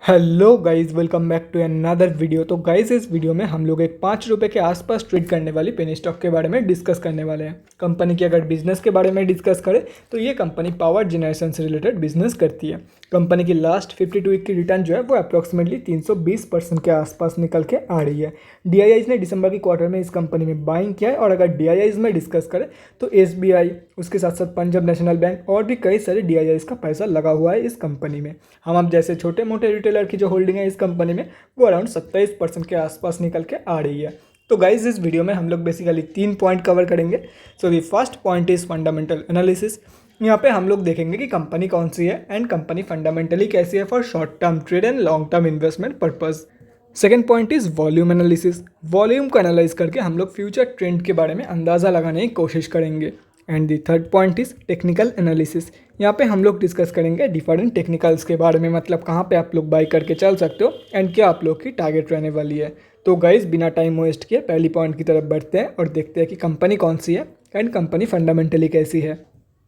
Hello guys, welcome back to another video. तो guys, इस video में हम लोग एक 5 रुपये के आसपास ट्रेड करने वाली पेनी स्टॉक के बारे में डिस्कस करने वाले हैं। कंपनी की अगर बिजनेस के बारे में डिस्कस करें तो ये कंपनी पावर जनरेशन से रिलेटेड बिजनेस करती है। कंपनी की लास्ट 52 वीक की रिटर्न जो है वो अप्रॉक्सीमेटली 320% के आसपास निकल के आ रही है। डीआईआईज ने दिसंबर की क्वार्टर में इस कंपनी में बाइंग किया है। और अगर डीआईआईज में डिस्कस करें तो एसबीआई, उसके साथ साथ पंजाब नेशनल बैंक और भी कई सारे डीआईआईज का पैसा लगा हुआ है इस कंपनी में। हम अब जैसे छोटे मोटे रिटेलर की जो होल्डिंग है इस कंपनी में वो अराउंड 27% के आसपास निकल के आ रही है। तो गाइज, इस वीडियो में हम लोग बेसिकली 3 पॉइंट कवर करेंगे। So the first point is fundamental analysis. यहाँ पे हम लोग देखेंगे कि कंपनी कौन सी है एंड कंपनी फंडामेंटली कैसी है for short term trade and long term investment purpose. Second point is volume analysis. Volume को एनालाइज करके हम लोग फ्यूचर ट्रेंड के बारे में अंदाज़ा लगाने की कोशिश करेंगे। And the third point is technical analysis. यहाँ पे हम लोग डिस्कस करेंगे डिफरेंट टेक्निकल्स के बारे में, मतलब कहाँ पे आप लोग बाई करके चल सकते हो एंड क्या आप लोग की टारगेट रहने वाली है। तो गाइज, बिना टाइम वेस्ट किए पहली पॉइंट की तरफ बढ़ते हैं और देखते हैं कि कंपनी कौन सी है एंड कंपनी फंडामेंटली कैसी है।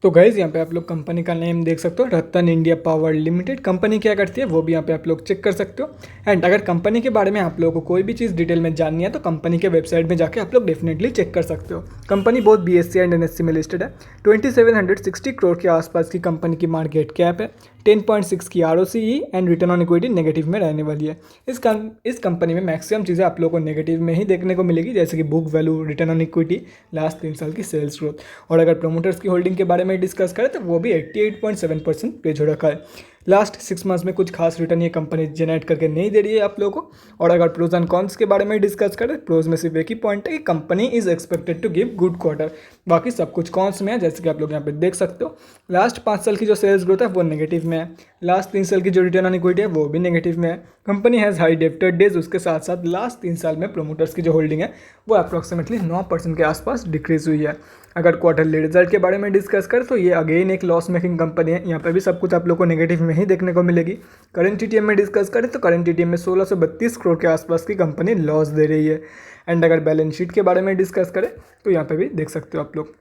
तो गाइज, यहाँ पे आप लोग कंपनी का नेम देख सकते हो, रतन इंडिया पावर लिमिटेड। कंपनी क्या करती है वो भी यहाँ पे आप लोग चेक कर सकते हो। एंड अगर कंपनी के बारे में आप लोगों को कोई भी चीज़ डिटेल में जाननी है तो कंपनी के वेबसाइट में जाके आप लोग डेफिनेटली चेक कर सकते हो। कंपनी बहुत बीएससी एंड एनएससी में लिस्टेड है। 2760 करोड़ के आसपास की कंपनी की मार्केट कैप है। 10.6 की ROCE and return on equity negative में रहने वाली है। इस कंपनी में मैक्सिमम चीज़ें आप लोगों को नेगेटिव में ही देखने को मिलेगी, जैसे कि book value, return on equity, last 3 साल की सेल्स ग्रोथ। और अगर प्रमोटर्स की होल्डिंग के बारे में डिस्कस करें तो वो भी 88.7% पेज हो रखा है। लास्ट 6 मंथ्स में कुछ खास रिटर्न ये कंपनी जनरेट करके नहीं दे रही है आप लोगों को। और अगर प्रोज एंड कॉन्स के बारे में डिस्कस करें, प्रोज में सिर्फ एक ही पॉइंट है कि company is expected to give good quarter. बाकी सब कुछ कॉन्स में है, जैसे कि आप लोग यहाँ पे देख सकते हो। लास्ट 5 साल की जो सेल्स ग्रोथ है वो नेगेटिव में है। लास्ट 3 साल की जो रिटर्न ऑन इक्विटी है वो भी नेगेटिव में है। Company has high debtor days. उसके साथ साथ लास्ट 3 साल में प्रोमोटर्स की जो होल्डिंग है वो अप्रॉक्सीमेटली 9% के आसपास डिक्रीज हुई है। अगर क्वार्टरली रिजल्ट के बारे में डिस्कस करें तो ये अगेन एक लॉस मेकिंग कंपनी है। यहाँ पे भी सब कुछ आप लोग को नेगेटिव में ही देखने को मिलेगी। करंट टीटीएम में डिस्कस करें तो करंट टीटीएम में 1632 करोड़ के आसपास की कंपनी लॉस दे रही है। एंड अगर बैलेंस शीट के बारे में डिस्कस करें तो यहाँ पे भी देख सकते हो आप लोग,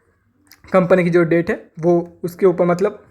कंपनी की जो डेट है वो उसके ऊपर, मतलब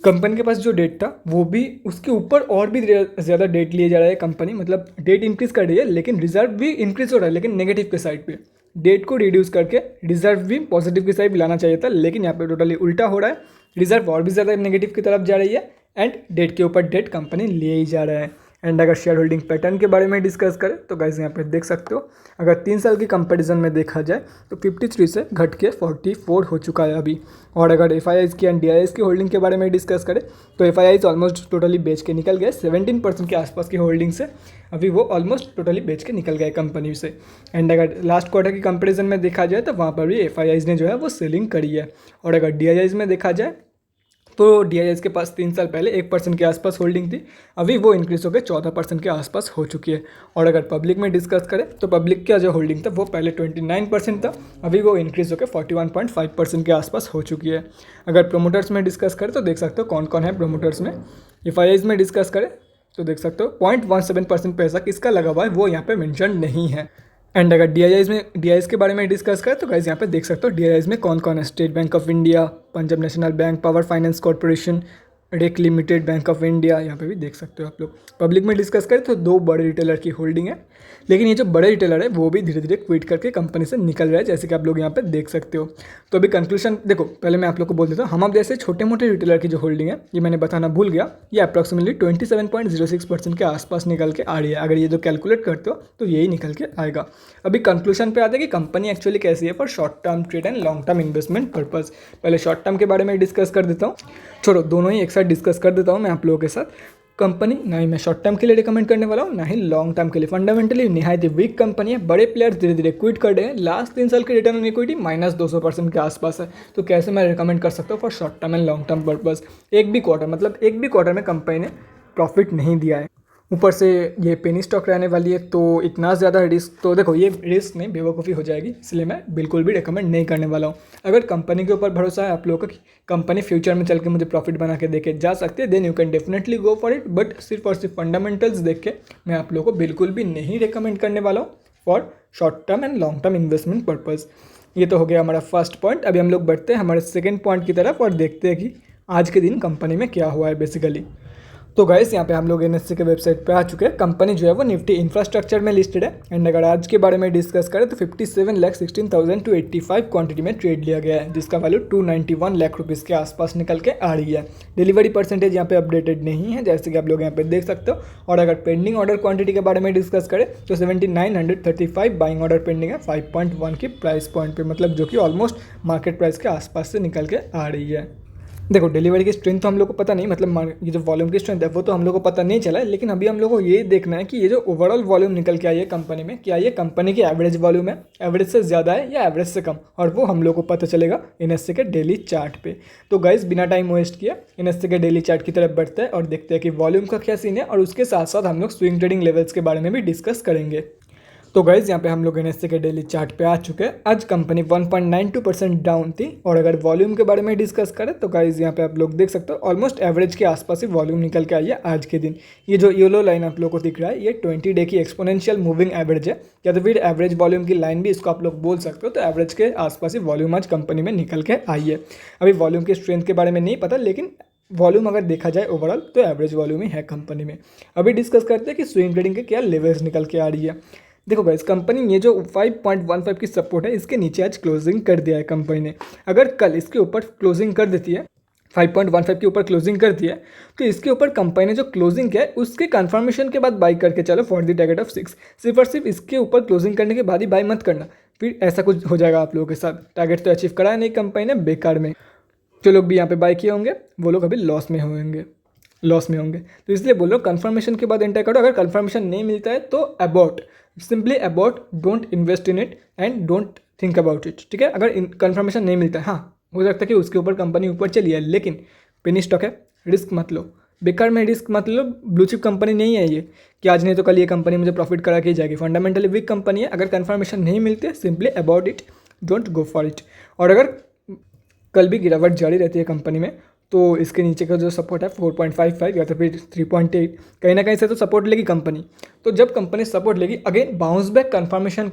कंपनी के पास जो डेट था वो भी उसके ऊपर और भी ज़्यादा डेट लिए जा रहा है कंपनी, मतलब डेट इंक्रीज कर रही है लेकिन रिजर्व भी इंक्रीज हो रहा है, लेकिन नेगेटिव के साइड पे। डेट को रिड्यूस करके रिजर्व भी पॉजिटिव की साइड लाना चाहिए था, लेकिन यहाँ पे टोटली उल्टा हो रहा है। रिजर्व और भी ज़्यादा नेगेटिव की तरफ जा रही है एंड डेट के ऊपर डेट कंपनी ले ही जा रहा है। एंड अगर शेयर होल्डिंग पैटर्न के बारे में डिस्कस करें तो गाइस यहाँ पे देख सकते हो, अगर 3 साल की कंपैरिजन में देखा जाए तो 53 से घट के 44 हो चुका है अभी। और अगर एफआईआईज की एंड डीआईआईज की होल्डिंग के बारे में डिस्कस करें तो एफआईआईज ऑलमोस्ट टोटली बेच के निकल गए। 17% के आसपास की होल्डिंग से अभी वो ऑलमोस्ट टोटली बेच के निकल गए कंपनी से। एंड अगर लास्ट क्वार्टर की कंपेरिजन में देखा जाए तो वहाँ पर भी एफआईआईज ने जो है वो सेलिंग करी है। और अगर डीआईआईज में देखा जाए तो डीआईआईज के पास 3 साल पहले 1% के आसपास होल्डिंग थी, अभी वो इंक्रीज होकर 14% के आसपास हो चुकी है। और अगर पब्लिक में डिस्कस करें तो पब्लिक का जो होल्डिंग था वो पहले 29% था, अभी वो इंक्रीज होकर 41.5% के आसपास हो चुकी है। अगर प्रोमोटर्स में डिस्कस करें तो देख सकते हो कौन कौन है प्रोमोटर्स में। एफआईआईज में डिस्कस करें तो देख सकते हो 0.17% पैसा किसका लगा हुआ है वो यहाँ पे मेंशन नहीं है। एंड अगर डीआईआईज के बारे में डिस्कस करें तो गाइस यहाँ पे देख सकते हो डीआईआईज में कौन कौन है। State Bank of India, Punjab National Bank, Power Finance Corporation, REC Limited, Bank of India, यहाँ पे भी देख सकते हो आप लोग। पब्लिक में डिस्कस करें तो 2 बड़े रिटेलर की होल्डिंग है, लेकिन ये जो बड़े रिटेलर है वो भी धीरे धीरे क्विट करके कंपनी से निकल रहा है, जैसे कि आप लोग यहाँ पे देख सकते हो। तो अभी कंक्लूजन देखो, पहले मैं आप लोग को बोल देता हूँ, हम अब जैसे छोटे मोटे रिटेलर की जो होल्डिंग है ये मैंने बताना भूल गया, ये अप्रॉक्सीमेटली 27.06% के आसपास निकल के आ रही है। अगर ये जो कैलकुलेट करते हो तो यही निकल के आएगा। अभी कंक्लूजन पे आते हैं कि कंपनी एक्चुअली कैसी है for short term trade and long term investment purpose. पहले शॉर्ट टर्म के बारे में डिस्कस कर देता हूँ, छोड़ो दोनों ही एक साथ डिस्कस कर देता हूँ मैं आप लोगों के साथ। कंपनी ना ही मैं शॉर्ट टर्म के लिए रिकमेंड करने वाला हूँ ना ही लॉन्ग टर्म के लिए। फंडामेंटली निहायत वीक कंपनी है, बड़े प्लेयर्स धीरे धीरे क्विट कर रहे हैं। लास्ट 3 साल की रिटर्न ऑन इक्विटी -200% के आसपास है, तो कैसे मैं रिकमेंड कर सकता हूँ for short term and long term purpose. एक भी क्वार्टर में कंपनी ने प्रॉफिट नहीं दिया है, ऊपर से ये पेनी स्टॉक रहने वाली है, तो इतना ज़्यादा रिस्क, तो देखो ये रिस्क नहीं बेवकूफ़ी हो जाएगी, इसलिए मैं बिल्कुल भी रिकमेंड नहीं करने वाला हूँ। अगर कंपनी के ऊपर भरोसा है आप लोगों का कि कंपनी फ्यूचर में चल के मुझे प्रॉफिट बना के देके जा सकते हैं, then you can definitely go for it. But सिर्फ और सिर्फ फंडामेंटल्स देख के मैं आप लोगों को बिल्कुल भी नहीं रिकमेंड करने वाला हूँ for short term and long term investment purpose. ये तो हो गया हमारा फर्स्ट पॉइंट। अभी हम लोग बढ़ते हैं हमारे सेकेंड पॉइंट की तरफ और देखते हैं कि आज के दिन कंपनी में क्या हुआ है बेसिकली। तो गाइस यहाँ पे हम लोग एनएससी के वेबसाइट पे आ चुके हैं। कंपनी जो है वो निफ्टी इंफ्रास्ट्रक्चर में लिस्टेड है। एंड अगर आज के बारे में डिस्कस करें तो 57,16,285 क्वांटिटी में ट्रेड लिया गया है, जिसका वैल्यू 291 लाख रुपीज़ के आसपास निकल के आ रही है। डिलीवरी परसेंटेज यहाँ पे अपडेटेड नहीं है, जैसे कि आप लोग यहाँ पे देख सकते हो। और अगर पेंडिंग ऑर्डर क्वांटिटी के बारे में डिस्कस करें तो 7935 बाइंग ऑर्डर पेंडिंग है 5.1 की प्राइस पॉइंट पे, मतलब जो कि ऑलमोस्ट मार्केट प्राइस के आसपास से निकल के आ रही है। देखो डिलीवरी की स्ट्रेंथ तो हम लोग को पता नहीं, मतलब ये जो वॉल्यूम की स्ट्रेंथ है वो तो हम लोग को पता नहीं चला है, लेकिन अभी हम लोग को ये देखना है कि ये जो ओवरऑल वॉल्यूम निकल के आई है कंपनी में, क्या ये कंपनी की एवरेज वॉल्यूम है, एवरेज से ज़्यादा है या एवरेज से कम, और वो हम लोग को पता चलेगा एनएससी के डेली चार्ट पे। तो गाइस बिना टाइम वेस्ट किया एनएससी के डेली चार्ट की तरफ बढ़ते हैं और देखते हैं कि वॉल्यूम का क्या सीन है, और उसके साथ साथ हम लोग स्विंग ट्रेडिंग लेवल्स के बारे में भी डिस्कस करेंगे। तो गाइज यहाँ पे हम लोग एनएससी के डेली चार्ट पे आ चुके हैं। आज कंपनी 1.92% डाउन थी। और अगर वॉल्यूम के बारे में डिस्कस करें तो गाइज यहाँ पे आप लोग देख सकते हो ऑलमोस्ट एवरेज के आसपास ही वॉल्यूम निकल के आई है आज के दिन। ये जो येलो लाइन आप लोग को दिख रहा है ये 20 डे की एक्सपोनेंशियल मूविंग एवरेज है, या तो फिर एवरेज वॉल्यूम की लाइन भी इसको आप लोग बोल सकते हो। तो एवरेज के आसपास ही वॉल्यूम आज कंपनी में निकल के आई है। अभी वॉल्यूम की स्ट्रेंथ के बारे में नहीं पता, लेकिन वॉल्यूम अगर देखा जाए ओवरऑल तो एवरेज वॉल्यूम ही है कंपनी में। अभी डिस्कस करते हैं कि स्विंग ट्रेडिंग के क्या लेवल्स निकल के आ रही है। देखो गाइस कंपनी ये जो 5.15 की सपोर्ट है इसके नीचे आज क्लोजिंग कर दिया है कंपनी ने। अगर कल इसके ऊपर क्लोजिंग कर देती है, 5.15 के ऊपर क्लोजिंग करती है, तो इसके ऊपर कंपनी ने जो क्लोजिंग किया है उसके कंफर्मेशन के बाद बाई करके चलो फॉर द टारगेट ऑफ 6। सिर्फ और सिर्फ इसके ऊपर क्लोजिंग करने के बाद ही बाई मत करना, फिर ऐसा कुछ हो जाएगा आप लोगों के साथ। टारगेट तो अचीव करा है नहीं कंपनी ने, बेकार में। जो लोग भी यहाँ पे बाई किए होंगे वो लोग अभी लॉस में होंगे। तो इसलिए बोलो कंफर्मेशन के बाद एंटर करो। अगर कंफर्मेशन नहीं मिलता है तो about, simply about, don't invest in it and don't think about it. ठीक है, अगर कंफर्मेशन नहीं मिलता है, हाँ हो सकता है कि उसके ऊपर कंपनी ऊपर चली है, लेकिन पेनी स्टॉक है, रिस्क मत लो, बेकार में रिस्क मत लो। ब्लू चिप कंपनी नहीं है ये कि आज नहीं तो कल ये कंपनी मुझे प्रॉफिट करा के ही जाएगी। फंडामेंटली वीक कंपनी है। अगर कंफर्मेशन नहीं मिलती है simply about it, don't go for it. और अगर कल भी गिरावट जारी रहती है कंपनी में तो इसके नीचे का जो सपोर्ट है 4.55 या तो फिर 3.8, कहीं ना कहीं से तो सपोर्ट लेगी कंपनी। तो जब कंपनी सपोर्ट लेगी अगेन बाउंस बैक कंफर्मेशन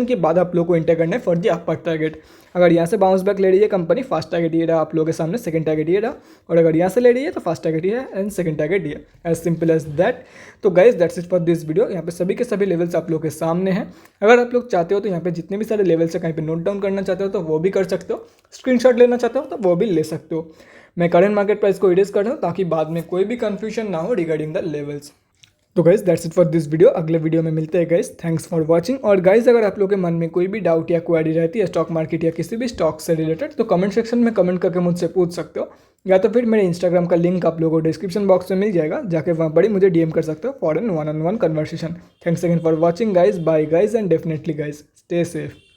के बाद आप लोग को एंटर करना है फॉर द अपर टारगेट। अगर यहाँ से बाउंस बैक ले रही है कंपनी, फर्स्ट टारगेट ये रहा आप लोगों के सामने, सेकंड टारगेट ये रहा, और अगर यहाँ से ले रही है तो फर्स्ट टारगेट ये है एंड सेकंड टारगेट ये, एज सिंपल एज दैट। तो guys that's it for this video. यहाँ पे सभी के सभी लेवल्स आप लोग के सामने हैं। अगर आप लोग चाहते हो तो यहाँ पे जितने भी सारे लेवल्स है कहीं पे नोट डाउन करना चाहते हो तो वो भी कर सकते हो, स्क्रीनशॉट लेना चाहते हो तो वो भी ले सकते हो। मैं करंट मार्केट प्राइस को इरेज कर रहा हूँ ताकि बाद में कोई भी कंफ्यूजन ना हो रिगार्डिंग द लेवल्स। तो guys that's it for this video. अगले वीडियो में मिलते हैं गाइज। Thanks for watching. और गाइज अगर आप लोगों के मन में कोई भी डाउट या क्वेरी रहती है स्टॉक मार्केट या किसी भी स्टॉक से रिलेटेड तो कमेंट सेक्शन में कमेंट करके मुझसे पूछ सकते हो, या तो फिर मेरे इंस्टाग्राम का लिंक आप लोगों को डिस्क्रिप्शन बॉक्स में मिल जाएगा, जाके वहाँ पर ही मुझे डीएम कर सकते हो for an 1-on-1 conversation. Thanks again for watching guys. Bye guys and definitely guys stay safe.